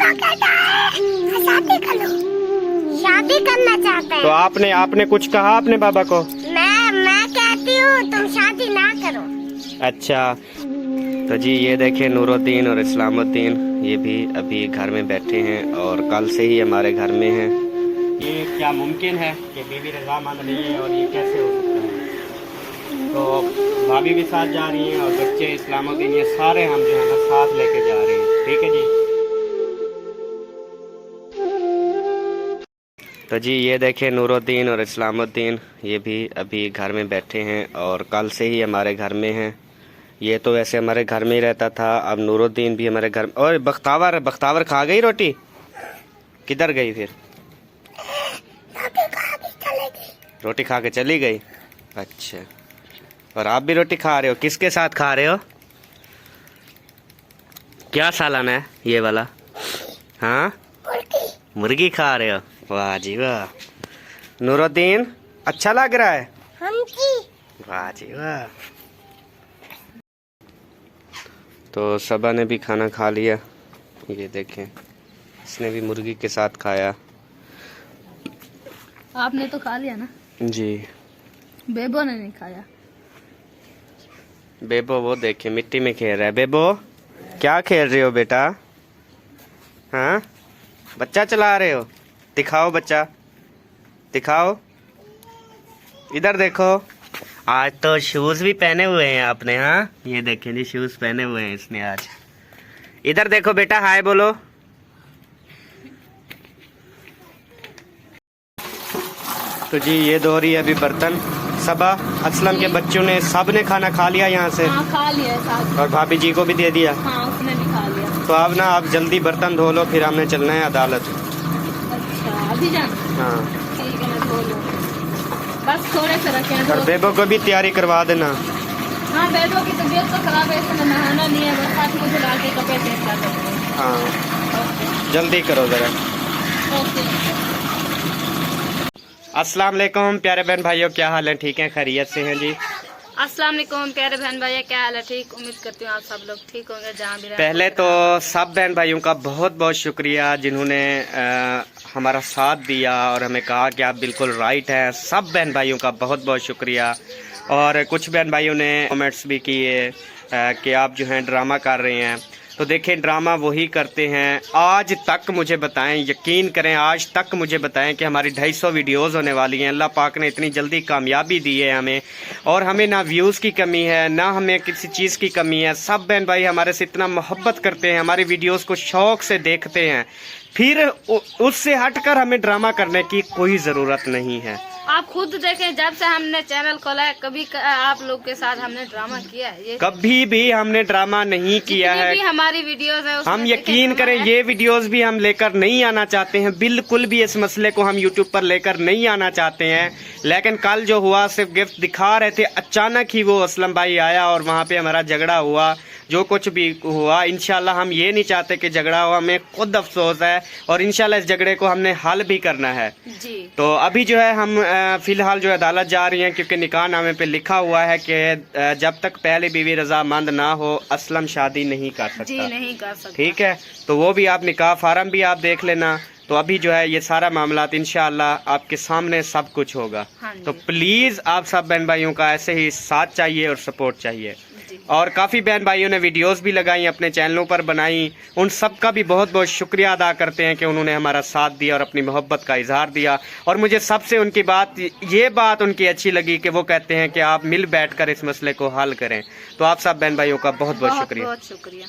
पापा कहता है शादी कर लो, शादी करना चाहते हैं। तो आपने कुछ कहा अपने बाबा को? मैं कहती हूँ तुम शादी ना करो। अच्छा, तो जी ये देखें नूरुद्दीन और इस्लामुद्दीन, ये भी अभी घर में बैठे हैं और कल से ही हमारे घर में हैं। ये क्या मुमकिन है कि बीवी रजामंद नहीं है और ये कैसे हो सकता है? तो भाभी भी साथ जा रही हैं और बच्चे इस्लामुद्दीन ये सारे हम जो है ना साथ लेके जा रहे हैं। ठीक है जी। तो जी ये देखें नूरुद्दीन और इस्लामुद्दीन, ये भी अभी घर में बैठे हैं और कल से ही हमारे घर में हैं। ये तो वैसे हमारे घर में ही रहता था, अब नूरुद्दीन भी हमारे घर में। और बख्तावर खा गई रोटी? किधर गई फिर? रोटी खा के चली गई। अच्छा, और आप भी रोटी खा रहे हो? किसके साथ खा रहे हो? क्या सालन है ये वाला? हाँ, मुर्गी खा रहे हो? वाह जी वाह। नूरुद्दीन अच्छा लग रहा है? हाँ जी। वाह जी वाह। तो सबा ने भी खाना खा लिया, ये देखें इसने भी मुर्गी के साथ खाया। आपने तो खा लिया ना? जी। बेबो ने नहीं खाया। बेबो वो देखे मिट्टी में खेल रहा है। बेबो क्या खेल रहे हो बेटा? हाँ, बच्चा चला रहे हो? दिखाओ बच्चा, दिखाओ, इधर देखो। आज तो शूज भी पहने हुए हैं आपने। हाँ, ये देखें जी शूज पहने हुए हैं इसने आज। इधर देखो बेटा, हाय बोलो। तो जी ये धो रही है अभी बर्तन। सबा, असलम के बच्चों ने सब ने खाना खा लिया यहाँ से? हाँ, खा लिया साथ। और भाभी जी को भी दे दिया? हाँ, उसने भी खा लिया। तो अब ना आप जल्दी बर्तन धो लो, फिर हमें चलना है अदालत। अच्छा, अभी जाना? हाँ ठीक है, मैं धो लूँ, बस थोड़े से रखे हैं। और बेबो को भी तैयारी करवा देना। हाँ, बेबो की तबीयत तो खराब है, इसमें नहाना नहीं है, बस हाथ मुझे ला के कपड़े चेंज कर देंगे। हाँ जल्दी करो जरा। अस्सलाम वालेकुम प्यारे बहन भाइयों, क्या हाल है? ठीक है, खैरियत से हैं जी? अस्सलाम वालेकुम प्यारे बहन भाई, क्या हाल है? ठीक, उम्मीद करती हूँ आप सब लोग ठीक होंगे जहाँ भी रहें। पहले तो सब बहन भाइयों का बहुत बहुत शुक्रिया जिन्होंने हमारा साथ दिया और हमें कहा कि आप बिल्कुल राइट हैं। सब बहन भाइयों का बहुत बहुत शुक्रिया। और कुछ बहन भाइयों ने कमेंट्स भी किए कि आप जो हैं ड्रामा कर रहे हैं। तो देखें, ड्रामा वही करते हैं। आज तक मुझे बताएं, यकीन करें, आज तक मुझे बताएं कि हमारी 250 वीडियोस होने वाली हैं। अल्लाह पाक ने इतनी जल्दी कामयाबी दी है हमें, और हमें ना व्यूज़ की कमी है, ना हमें किसी चीज़ की कमी है। सब बहन भाई हमारे से इतना मोहब्बत करते हैं, हमारी वीडियोस को शौक़ से देखते हैं, फिर उससे हटकर हमें ड्रामा करने की कोई ज़रूरत नहीं है। आप खुद देखें, जब से हमने चैनल खोला है कभी आप लोग के साथ हमने ड्रामा किया है? ये कभी भी हमने ड्रामा नहीं किया है। भी हमारी वीडियोस है हम यकीन करें, ये वीडियोस भी हम लेकर नहीं आना चाहते हैं, बिल्कुल भी इस मसले को हम यूट्यूब पर लेकर नहीं आना चाहते हैं। लेकिन कल जो हुआ, सिर्फ गिफ्ट दिखा रहे थे, अचानक ही वो असलम भाई आया और वहाँ पे हमारा झगड़ा हुआ। जो कुछ भी हुआ, इंशाल्लाह हम ये नहीं चाहते कि झगड़ा हो, हमें खुद अफसोस है और इंशाल्लाह इस झगड़े को हमने हल भी करना है जी। तो अभी जो है हम फिलहाल जो है अदालत जा रही हैं, क्योंकि निकाहनामे पे लिखा हुआ है कि जब तक पहले बीवी रजामंद ना हो असलम शादी नहीं कर सकता। जी, नहीं कर सकता। ठीक है, तो वो भी आप निकाह फार्म भी आप देख लेना। तो अभी जो है ये सारा मामला इंशाअल्लाह आपके सामने सब कुछ होगा। हाँ, तो प्लीज़ आप सब बहन भाइयों का ऐसे ही साथ चाहिए और सपोर्ट चाहिए। और काफ़ी बहन भाइयों ने वीडियोस भी लगाई, अपने चैनलों पर बनाई, उन सब का भी बहुत बहुत शुक्रिया अदा करते हैं कि उन्होंने हमारा साथ दिया और अपनी मोहब्बत का इजहार दिया। और मुझे सबसे उनकी बात उनकी अच्छी लगी कि वो कहते हैं कि आप मिल बैठकर इस मसले को हल करें। तो आप सब बहन भाइयों का बहुत बहुत शुक्रिया। बहुत शुक्रिया।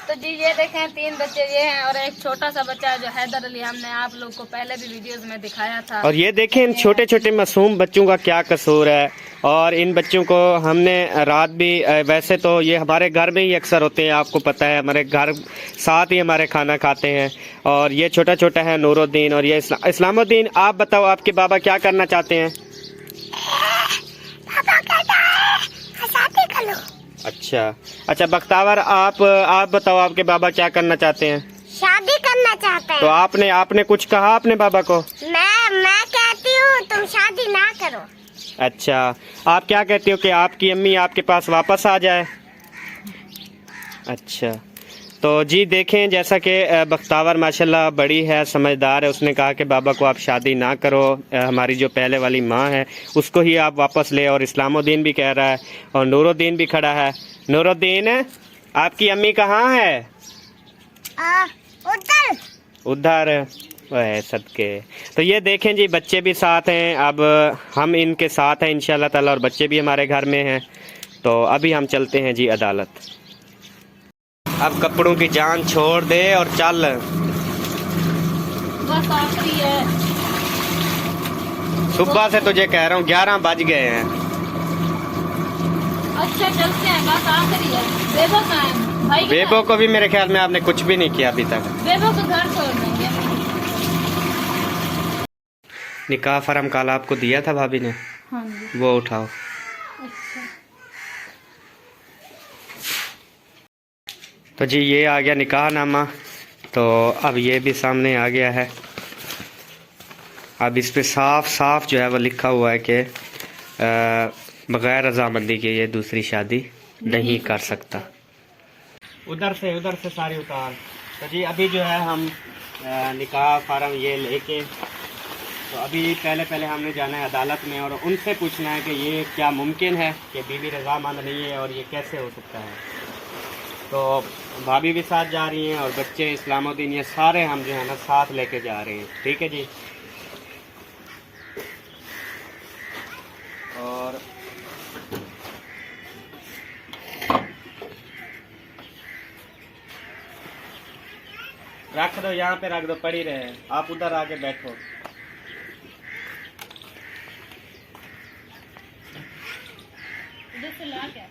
तो जी ये देखें, 3 बच्चे ये हैं और एक छोटा सा बच्चा है जो हैदर अली, हमने आप लोग को पहले भी वीडियोस में दिखाया था। और ये देखें इन छोटे छोटे मासूम बच्चों का क्या कसूर है। और इन बच्चों को हमने रात भी, वैसे तो ये हमारे घर में ही अक्सर होते हैं, आपको पता है, हमारे घर साथ ही हमारे खाना खाते हैं। और ये छोटा छोटा है नूरुद्दीन और ये इस्लामुद्दीन। आप बताओ, आपके बाबा क्या करना चाहते हैं? पापा कहता है शादी कर लो। अच्छा बख्तावर, आप बताओ, आपके बाबा क्या करना चाहते हैं? शादी करना चाहते हैं। तो आपने कुछ कहा अपने बाबा को? मैं कहती हूँ तुम शादी ना करो। अच्छा, आप क्या कहते हो कि आपकी अम्मी आपके पास वापस आ जाए? अच्छा, तो जी देखें, जैसा कि बख्तावर माशाल्लाह बड़ी है, समझदार है, उसने कहा कि बाबा को आप शादी ना करो, हमारी जो पहले वाली माँ है उसको ही आप वापस ले। और इस्लामुद्दीन भी कह रहा है और नूरुद्दीन भी खड़ा है। नूरुद्दीन, आपकी अम्मी कहाँ है? उधर उधर वह सदके। तो ये देखें जी, बच्चे भी साथ हैं, अब हम इनके साथ हैं इंशाल्लाह ताला, और बच्चे भी हमारे घर में हैं। तो अभी हम चलते हैं जी अदालत। अब कपड़ों की जान छोड़ दे और चल। बस आखिरी है। सुबह से तुझे कह रहा हूँ 11 बज गए हैं। अच्छा चलते हैं, बस आखिरी है। बेबो कहाँ है? भाई बेबो को भी मेरे ख्याल में आपने कुछ भी नहीं किया अभी तक। बेबो को घर छोड़ देंगे। निकाह फॉर्म कल आपको दिया था भाभी ने, हाँ जी। वो उठाओ। अच्छा। तो जी ये आ गया निकाह नामा। तो अब ये भी सामने आ गया है। अब इस पे साफ साफ जो है वो लिखा हुआ है कि बगैर रजामंदी के ये दूसरी शादी नहीं कर सकता। उधर से सारी उतार। तो जी अभी जो है हम निकाह फार्म ये लेके, तो अभी पहले हमने जाना है अदालत में और उनसे पूछना है कि ये क्या मुमकिन है कि बीवी रजामंद नहीं है और ये कैसे हो सकता है। तो भाभी भी साथ जा रही हैं और बच्चे इस्लामुद्दीन, ये सारे हम जो है ना साथ लेके जा रहे हैं। ठीक है जी। और रख दो, यहाँ पे रख दो, पड़ी रहे। आप उधर आके बैठो। इधर से ला क्या?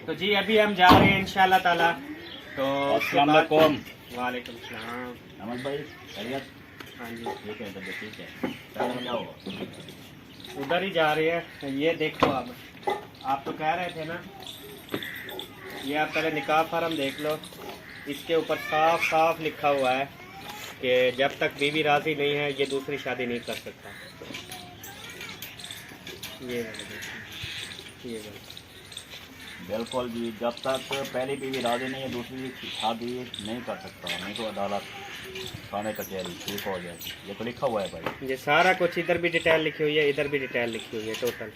तो जी अभी हम जा रहे हैं इंशाल्लाह ताला। तो अस्सलाम वालेकुम। वालेकुम सलाम। नमस्ते भाई, खैरियत? हाँ जी, ठीक है, तबीयत ठीक है। पहले क्या होगा? उधर ही जा रही है। ये देखो, अब आप तो कह रहे थे ना, ये आप पहले निकाह फार्म देख लो। इसके ऊपर साफ साफ लिखा हुआ है कि जब तक बीवी राजी नहीं है ये दूसरी शादी नहीं कर सकता। ये बिल्कुल जी, जब तक पहली बीवी राजी नहीं है दूसरी शादी नहीं कर सकता। नहीं तो अदालत, थाने कचहरी ठीक हो जाएगी। ये तो लिखा हुआ है भाई। ये सारा कुछ इधर भी डिटेल लिखी हुई है, इधर भी डिटेल लिखी हुई है टोटल।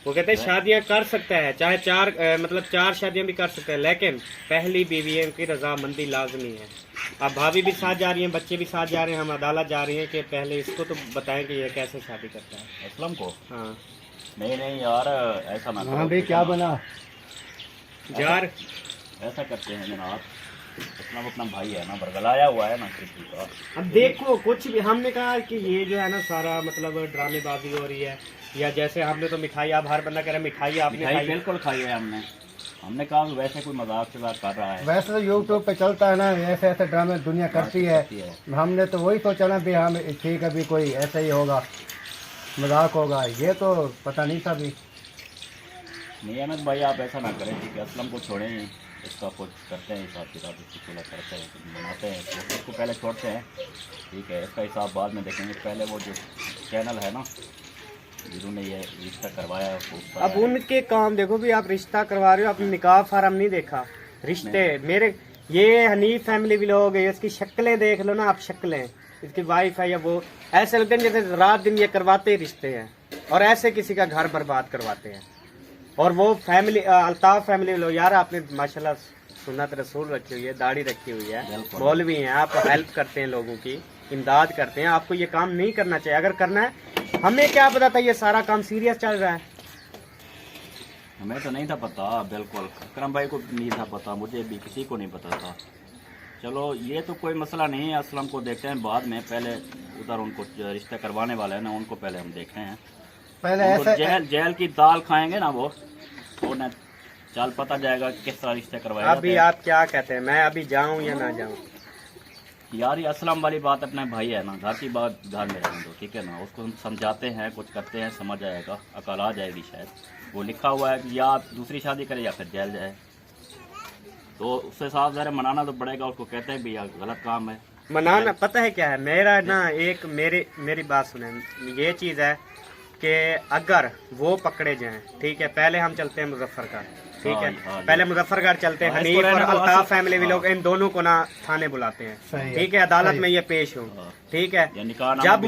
वो कहते हैं शादियां कर सकता है, चाहे चार शादियां भी कर सकते हैं, लेकिन पहली बीवी की रजामंदी लाजमी है। अब भाभी भी साथ जा रही हैं, बच्चे भी साथ जा रहे हैं, हम अदालत जा रही हैं कि पहले इसको तो बताएं कि ये कैसे शादी करता है। असलम को? हाँ नहीं यार, ऐसा ना करो। भाई क्या बना यार, ऐसा करते हैं जनाब, असलम अपना भाई है ना, बरगलाया हुआ है ना किसी का। अब देखो कुछ भी हमने कहा कि ये जो है ना सारा मतलब ड्रामेबाजी हो रही है, या जैसे हमने तो मिठाई, आप हर बंदा कह रहा है मिठाई आपने मिठाई खाई। बिल्कुल खाई है हमने कहा कि वैसे कोई मजाक से बात कर रहा है। वैसे तो यूट्यूब पे चलता है ना, ऐसे ऐसे ड्रामे दुनिया करती है। हमने तो वही सोचा ना भी हम ठीक है, भी कोई ऐसा ही होगा, मजाक होगा। ये तो पता नहीं था भी। नहीं अहमद भाई, आप ऐसा ना करें, ठीक है। असलम को छोड़ें, इसका कुछ करते हैं हिसाब किताब, इसकी चूल्हा करते हैं, बनाते हैं, तो इसको पहले छोड़ते हैं, ठीक है। इसका हिसाब बाद में देखेंगे। पहले वो जो चैनल है ना जिन्होंने ये रिश्ता करवाया है उसको, अब उनके काम देखो भी, आप रिश्ता करवा रहे हो, आपने निकाह फार्म नहीं देखा। रिश्ते मेरे ये हनीफ फैमिली भी लोग हैं, इसकी शक्लें देख लो ना आप, शक्लें इसकी वाइफ है या वो, ऐसे लगते हैं जैसे रात दिन ये करवाते ही रिश्ते हैं और ऐसे किसी का घर बर्बाद करवाते हैं। और वो फैमिली अल्ताफ फैमिली लो यार, आपने माशाल्लाह सुन्नत रसूल रखी हुई है, दाढ़ी रखी हुई है, मौलवी हैं आप, हेल्प करते हैं लोगों की, इमदाद करते हैं। आपको ये काम नहीं करना चाहिए। अगर करना है, हमें क्या पता था ये सारा काम सीरियस चल रहा है। हमें तो नहीं था पता, बिल्कुल। अकरम भाई को नहीं था पता, मुझे भी किसी को नहीं पता था। चलो ये तो कोई मसला नहीं है, असलम को देखते हैं बाद में। पहले उधर उनको रिश्ता करवाने वाला है ना, उनको पहले हम देखते हैं। पहले ऐसे जेल की दाल खाएंगे ना वो न चल पता जाएगा किस तरह रिश्ते करवाए। अभी आप क्या कहते हैं, मैं अभी जाऊं या ना जाऊं? यार ये असलम वाली बात, अपने भाई है ना, घर की बात घर में रहने दो, ठीक है ना। उसको हम समझाते हैं, कुछ करते हैं, समझ आएगा, अकल आ जाएगी शायद। वो लिखा हुआ है कि या आप दूसरी शादी करें या फिर जेल जाए, तो उससे साफ ज़रा मनाना तो पड़ेगा। उसको कहते हैं भैया गलत काम है, मनाना पता है क्या है मेरा ना, एक मेरी बात सुने, ये चीज है कि अगर वो पकड़े जाएं, ठीक है, पहले हम चलते हैं मुजफ्फरगढ़, ठीक है, पहले मुजफ्फरगढ़ चलते हैं, हनीफ और अल्ताफ फैमिली भी लोग इन दोनों को ना थाने बुलाते हैं, ठीक है, अदालत में ये पेश हो, ठीक है। जब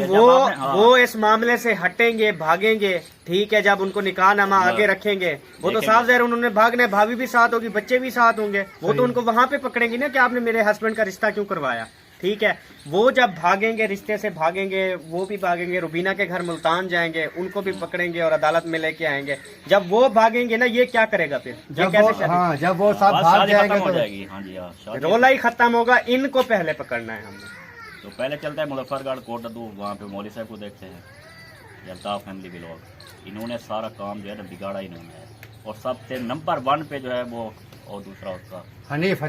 वो इस मामले से हटेंगे, भागेंगे, ठीक है, जब उनको निकाहनामा आगे रखेंगे, वो तो साफ ज़ाहिर उन्होंने भागना है, भाभी भी साथ होगी, बच्चे भी साथ होंगे, वो तो उनको वहां पे पकड़ेंगे ना कि आपने मेरे हस्बैंड का रिश्ता क्यों करवाया, ठीक है। वो जब भागेंगे, रिश्ते से भागेंगे, वो भी भागेंगे, रुबीना के घर मुल्तान जाएंगे, उनको भी पकड़ेंगे और अदालत में लेके आएंगे। जब वो भागेंगे ना, ये क्या करेगा फिर? जब वो सब भाग जाएंगे तो रोला ही खत्म होगा। इनको पहले पकड़ना है हमने। तो पहले चलता है मुजफ्फरगढ़ कोटदू, वहाँ पे मौली साहब को देखते हैं, अल्ताफ फैमिली के लोग, इन्होंने सारा काम जो है ना बिगाड़ा इन्होंने, और सबसे नंबर 1 पे जो है वो, और दूसरा उसका हनीफ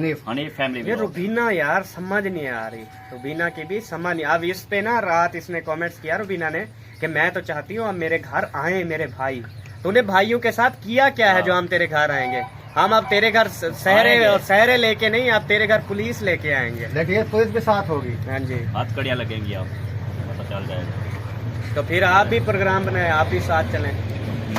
फैमिली। ये रुबीना यार समझ नहीं आ रही, रुबीना की भी समझ नहीं। अब इस पे ना रात इसने कमेंट्स किया रुबीना ने कि मैं तो चाहती हूँ अब मेरे घर आए मेरे भाई। तूने भाइयों के साथ किया क्या है जो हम तेरे घर आएंगे? हम अब तेरे घर सहरे लेके नहीं, अब तेरे घर पुलिस लेके आएंगे। देखिए पुलिस भी साथ होगी। हाँ जी, हाथ कड़ियाँ लगेंगी, आप पता चल जाएगा। तो फिर आप भी प्रोग्राम बनाए, आप भी साथ चलें।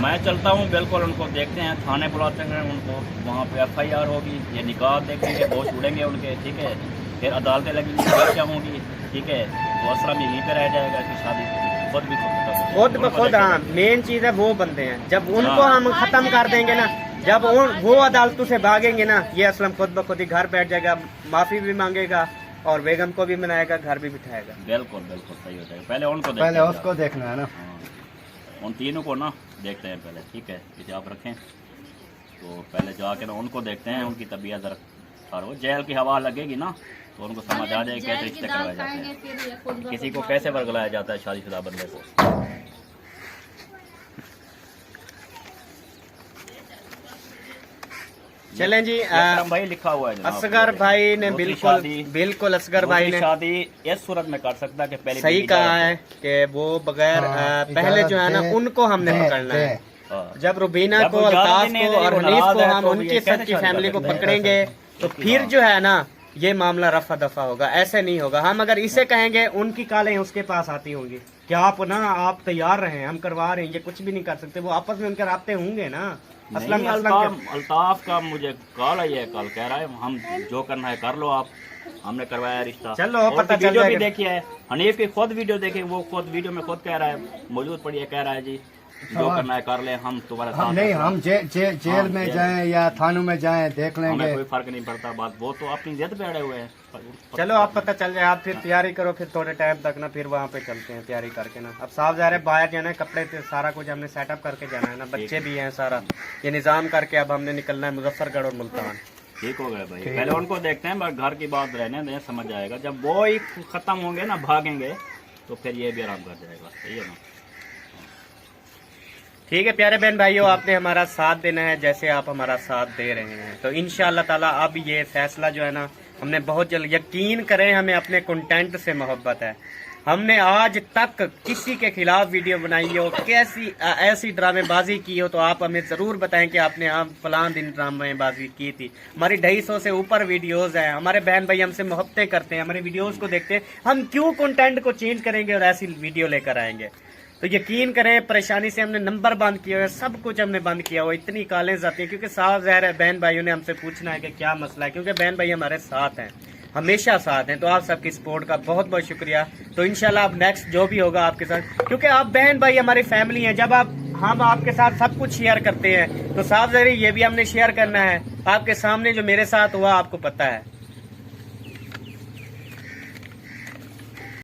मैं चलता हूँ, बिल्कुल। उनको देखते हैं, थाने बुलाते हैं उनको, वहाँ पे FIR होगी, ये निकाह देखेंगे, होश उड़ेंगे उनके, ठीक है, फिर अदालतें लगेंगी, क्या होंगी, ठीक है, तो असलम यहीं पे रह जाएगा कि शादी खुद भी खुद। हाँ, मेन चीज है वो बंदे हैं, जब उनको हम खत्म कर देंगे ना, जब वो अदालतों से भागेंगे ना, ये असलम खुद ब खुद ही घर बैठ जाएगा, माफी भी मांगेगा और बेगम को भी मनाएगा, घर भी बिठाएगा। बिल्कुल सही हो जाएगा। पहले उसको देखना है ना, उन तीनों को ना देखते हैं पहले, ठीक है, इसे आप रखें। तो पहले जाके ना उनको देखते हैं, उनकी तबीयत जरा खराब हो, जेल की हवा लगेगी ना तो उनको समझ आ जाएगी कैसे रिश्ते करवाए जाते हैं, किसी को कैसे बरगलाया जाता है शादीशुदा बंदे को। चलें जी, भाई लिखा हुआ है असगर भाई ने बिल्कुल असगर भाई ने शादी इस सूरत में कर सकता है कि पहले सही कहा है कि वो बगैर पहले जो है ना उनको हमने पकड़ना है। जब रुबीना को, अल्ताफ को और हनीफ को हम उनकी सबकी फैमिली को पकड़ेंगे तो फिर जो है ना ये मामला रफा दफा होगा, ऐसे नहीं होगा। हम अगर इसे कहेंगे, उनकी कालें उसके पास आती होंगी कि आप तैयार रहे, हम करवा रहे हैं, ये कुछ भी नहीं कर सकते। वो आपस में उनके राब्ते होंगे ना। अल्ताफ का मुझे कॉल आई है, कल कह रहा है हम जो करना है कर लो आप, हमने करवाया रिश्ता। चलो पता चल वीडियो भी देखी है, हनीफ की खुद वीडियो देखी, वो खुद वीडियो में खुद कह रहा है, मौजूद पड़ी है, कह रहा है जी जो करना है कर ले, हम तुम्हारे साथ नहीं, हम जेल में जाएं या थानों में जाएं देख लेंगे, हमें कोई फर्क नहीं पड़ता। बात वो तो अपनी जिद पे अड़े हुए हैं। चलो आप पता चल जाए, आप फिर तैयारी करो, फिर थोड़े टाइम तक ना फिर वहाँ पे चलते हैं तैयारी करके ना। अब साफ ज़ाहिर है बाहर जाना है, कपड़े सारा कुछ हमने सेटअप करके जाना है ना, बच्चे भी हैं, सारा ये निज़ाम करके अब हमने निकलना है मुजफ्फरगढ़ और मुल्तान। ठीक हो गया भाई, पहले उनको देखते हैं, बस घर की बात रहने दें, समझ जाएगा। जब वो ही खत्म होंगे ना, भागेंगे, तो फिर ये भी आराम कर जाएगा। सही है ना? ठीक है प्यारे बहन भाइयों, आपने हमारा साथ देना है जैसे आप हमारा साथ दे रहे हैं। तो इंशाअल्लाह ताला अब ये फैसला जो है ना, हमने बहुत जल्द, यकीन करें हमें अपने कंटेंट से मोहब्बत है। हमने आज तक किसी के खिलाफ वीडियो बनाई हो, कैसी ऐसी ड्रामेबाजी की हो, तो आप हमें जरूर बताएं कि आपने आप फलां दिन ड्रामेबाजी की थी। हमारी 250 से ऊपर वीडियोस हैं, हमारे बहन भाई हमसे मोहब्बतें करते हैं, हमारे वीडियोस को देखते हैं, हम क्यों कंटेंट को चेंज करेंगे और ऐसी वीडियो लेकर आएंगे? तो यकीन करें परेशानी से हमने नंबर बंद किया हुआ है, सब कुछ हमने बंद किया हुआ, इतनी कॉलें जाती हैं, क्योंकि साफ ज़ाहिर है बहन भाइयों ने हमसे पूछना है कि क्या मसला है, क्योंकि बहन भाई हमारे साथ हैं, हमेशा साथ हैं। तो आप सबकी सपोर्ट का बहुत बहुत शुक्रिया। तो इंशाल्लाह अब नेक्स्ट जो भी होगा आपके साथ, क्योंकि आप बहन भाई हमारी फैमिली हैं, जब हम आपके साथ सब कुछ शेयर करते हैं तो साफ ज़ाहिर ये भी हमने शेयर करना है। आपके सामने जो मेरे साथ हुआ आपको पता है।